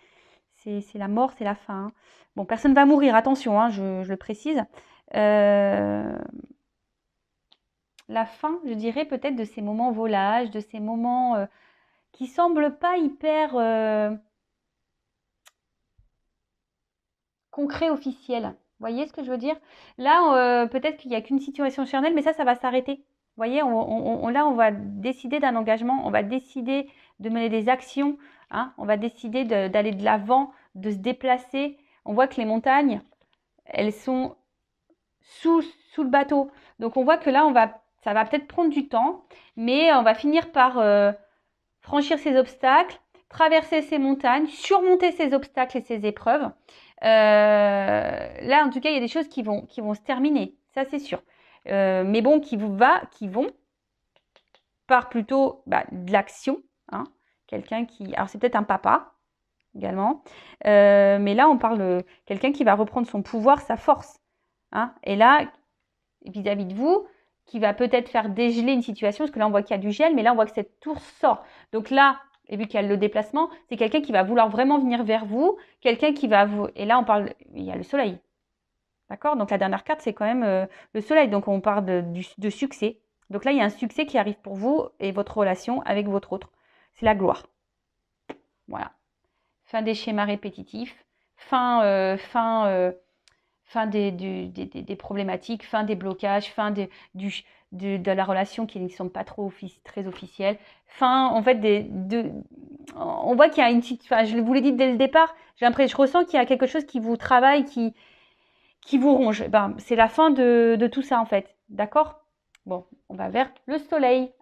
la mort, c'est la fin. Hein. Bon, personne ne va mourir, attention, hein, je le précise. La fin, je dirais peut-être de ces moments volages, de ces moments qui semblent pas hyper concrets, officiels. Vous voyez ce que je veux dire? Là, peut-être qu'il n'y a qu'une situation charnelle, mais ça va s'arrêter. Vous voyez, là, on va décider d'un engagement, on va décider de mener des actions, hein, on va décider d'aller de l'avant, de se déplacer. On voit que les montagnes, elles sont sous, sous le bateau. Donc on voit que là, ça va peut-être prendre du temps, mais on va finir par franchir ces obstacles, traverser ces montagnes, surmonter ces obstacles et ces épreuves. Là, en tout cas, il y a des choses qui vont se terminer, ça c'est sûr. Mais bon, qui vont par plutôt de l'action. Hein, quelqu'un qui... Alors c'est peut-être un papa également. Mais là, on parle de quelqu'un qui va reprendre son pouvoir, sa force. Hein, et là, vis-à-vis de vous, qui va peut-être faire dégeler une situation, parce que là on voit qu'il y a du gel, mais là on voit que cette tour sort. Donc là, et vu qu'il y a le déplacement, c'est quelqu'un qui va vouloir vraiment venir vers vous, quelqu'un qui va vous... Et là on parle, il y a le soleil. D'accord. Donc la dernière carte, c'est quand même le soleil. Donc on parle de succès. Donc là, il y a un succès qui arrive pour vous et votre relation avec votre autre. C'est la gloire. Voilà. Fin des schémas répétitifs, fin des problématiques, fin des blocages, fin de la relation qui ne sont pas très officielles, fin, en fait, on voit qu'il y a une petite, enfin, je vous l'ai dit dès le départ, je ressens qu'il y a quelque chose qui vous travaille, qui vous ronge. Ben, c'est la fin de tout ça, en fait. D'accord? Bon, on va vers le soleil.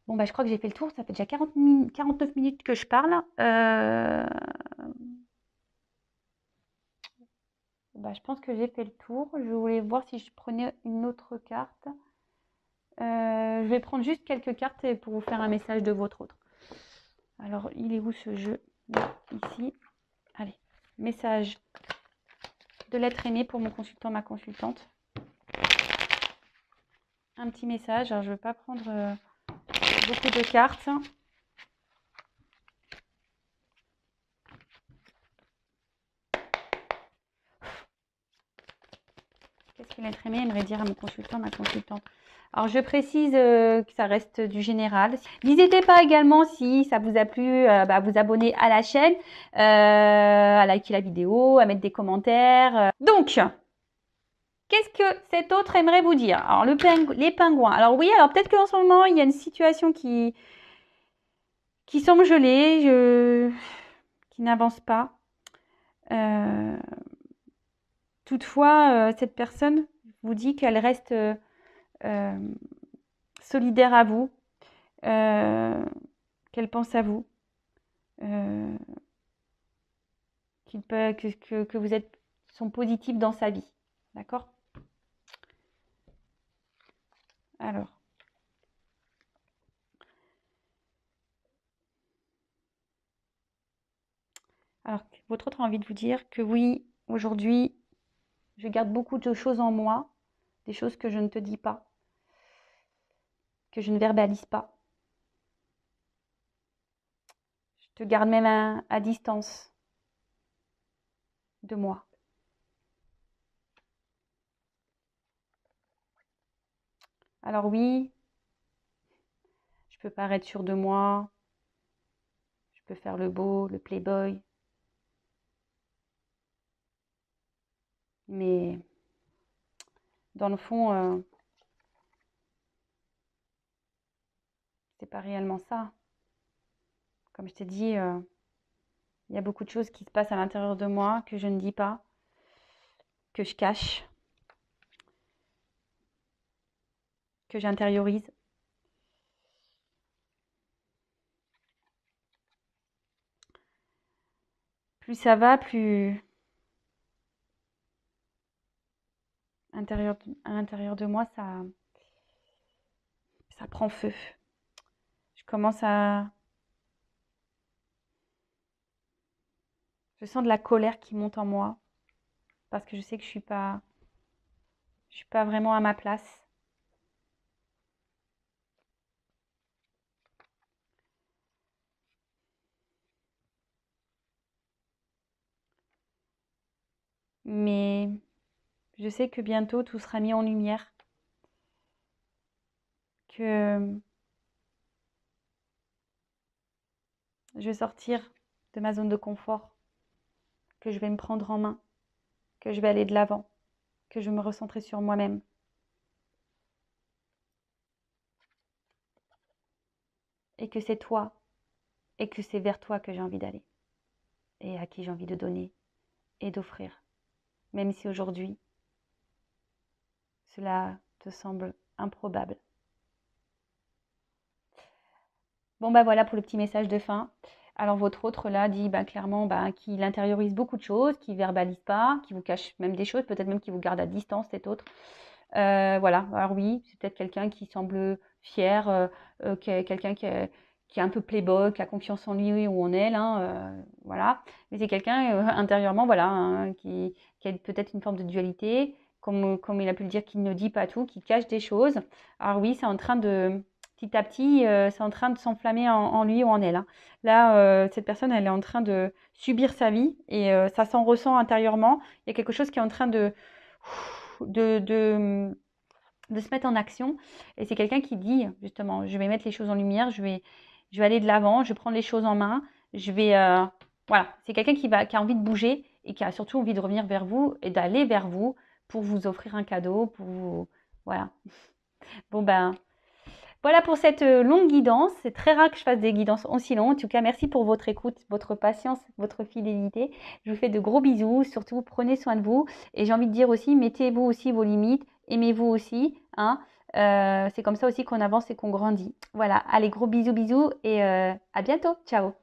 Bon, bah, je crois que j'ai fait le tour. Ça fait déjà 49 minutes que je parle. Bah, je pense que j'ai fait le tour. Je voulais voir si je prenais une autre carte. Je vais prendre juste quelques cartes pour vous faire un message de votre autre. Alors, il est où ce jeu? Là, ici. Allez, message de l'être aimé pour mon consultant, ma consultante. Un petit message. Alors, je ne veux pas prendre beaucoup de cartes. Qu'est-ce que l'être aimé aimerait dire à mon consultant, ma consultante? Alors, je précise que ça reste du général. N'hésitez pas également, si ça vous a plu, à vous abonner à la chaîne, à liker la vidéo, à mettre des commentaires. Donc, qu'est-ce que cet autre aimerait vous dire? Alors, les pingouins. Alors oui, alors peut-être qu'en ce moment, il y a une situation qui semble gelée, qui n'avance pas. Toutefois, cette personne vous dit qu'elle reste solidaire à vous, qu'elle pense à vous, que vous sont positifs dans sa vie. D'accord? Alors. Alors, votre autre a envie de vous dire que oui, aujourd'hui, je garde beaucoup de choses en moi, des choses que je ne te dis pas, que je ne verbalise pas. Je te garde même à distance de moi. Alors oui, je peux paraître sûre de moi, je peux faire le beau, le playboy, mais dans le fond, c'est pas réellement ça. Comme je t'ai dit, il y a beaucoup de choses qui se passent à l'intérieur de moi que je ne dis pas, que je cache, que j'intériorise. Plus ça va, plus à l'intérieur de moi, ça prend feu. Je commence à... Je sens de la colère qui monte en moi parce que je sais que je suis pas vraiment à ma place. Mais je sais que bientôt tout sera mis en lumière, que je vais sortir de ma zone de confort, que je vais me prendre en main, que je vais aller de l'avant, que je vais me recentrer sur moi-même. Et que c'est toi, et que c'est vers toi que j'ai envie d'aller, et à qui j'ai envie de donner et d'offrir. Même si aujourd'hui, cela te semble improbable. Bon, bah voilà pour le petit message de fin. Alors, votre autre là dit clairement qu'il intériorise beaucoup de choses, qu'il ne verbalise pas, qu'il vous cache même des choses, peut-être même qu'il vous garde à distance, cet autre. Voilà, alors oui, c'est peut-être quelqu'un qui semble fier, quelqu'un qui est un peu playboy, qui a confiance en lui ou en elle, hein, voilà. Mais c'est quelqu'un intérieurement, voilà, hein, qui a peut-être une forme de dualité, comme il a pu le dire, qui ne dit pas tout, qui cache des choses. Alors oui, c'est en train de, petit à petit, c'est en train de s'enflammer en lui ou en elle, hein. Là, cette personne, elle est en train de subir sa vie et ça s'en ressent intérieurement. Il y a quelque chose qui est en train de, de, de se mettre en action. Et c'est quelqu'un qui dit, justement, je vais mettre les choses en lumière, je vais aller de l'avant, je vais prendre les choses en main, je vais... voilà, c'est quelqu'un qui a envie de bouger et qui a surtout envie de revenir vers vous et d'aller vers vous pour vous offrir un cadeau, pour vous... Voilà. Bon voilà pour cette longue guidance. C'est très rare que je fasse des guidances aussi longues. En tout cas, merci pour votre écoute, votre patience, votre fidélité. Je vous fais de gros bisous. Surtout, prenez soin de vous. Et j'ai envie de dire aussi, mettez-vous aussi vos limites. Aimez-vous aussi, hein. C'est comme ça aussi qu'on avance et qu'on grandit. Voilà. Allez, gros bisous, bisous. Et à bientôt. Ciao.